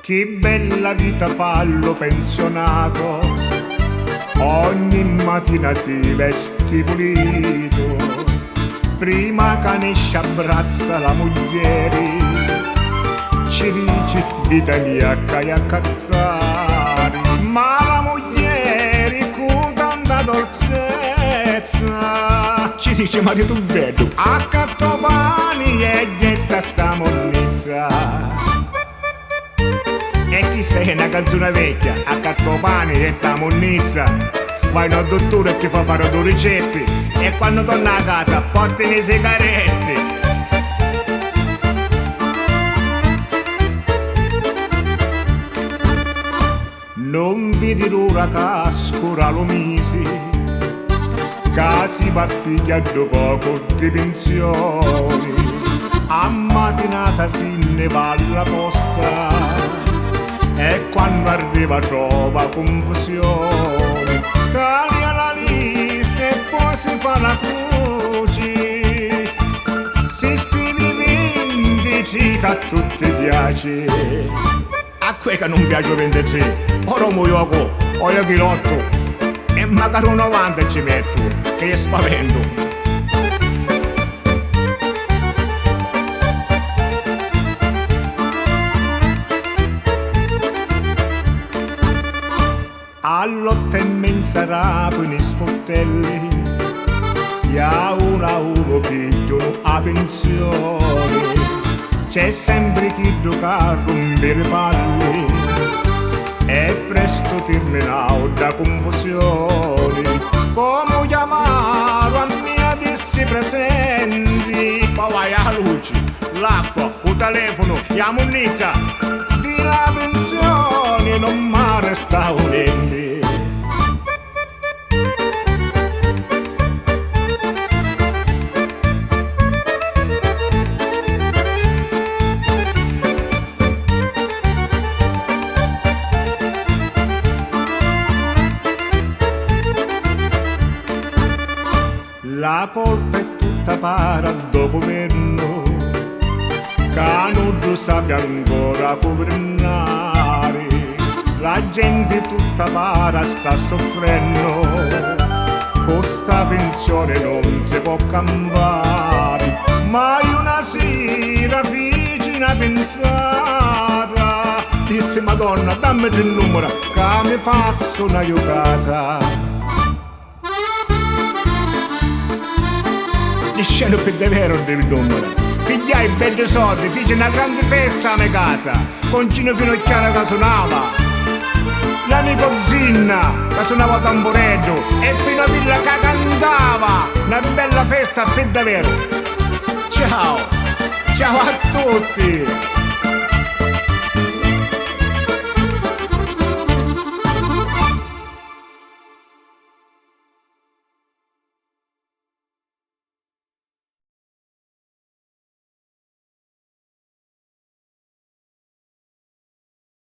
Che bella vita fallo pensionato, ogni mattina si vesti pulito, prima che ne abbraccia la moglie, ci dice vita mia che a cattare, ma la moglie con tanta dolcezza ci dice marito bello, accatto pani e getta sta monnezza. E chi sei una canzone vecchia, accatto pane e ta monnezza, vai dal dottore e ti fa fare due ricette e quando torna a casa portami i sigaretti. Non vedi l'ora che scura lo mesi, che si va pigliando poco di pensioni, a mattinata si ne va alla posta e quando arriva trova confusione, taglia la lista e poi si fa la croce, si scrive 15 che a tutti piace, a quei che non piace 23 ora muoio o io pilotto e magari un 90 ci metto che io spavento. All'8:30 rapono i sportelli e a uno pigliano a pensione, c'è sempre chi gioca rompe le palle e presto terminato da confusione, come chiamare a mia dissi presenti, poi vai alla luce, l'acqua, il telefono e la monnezza di la pensione non mi resta un'ente. La colpa è tutta para dopo governo, che non lo sappia ancora governare, la gente tutta para sta soffrendo, con sta pensione non si può cambiare, mai una sera vicina pensata, disse Madonna dammi il numero che mi faccio una giocata. Scendo per davvero del numero, pigliai belli soldi, fece una grande festa a mia casa, con Gino Finocchiaro che suonava, la nipozzina che suonava tamburetto e Pino Villa che cantava, una bella festa per davvero. Ciao, ciao a tutti!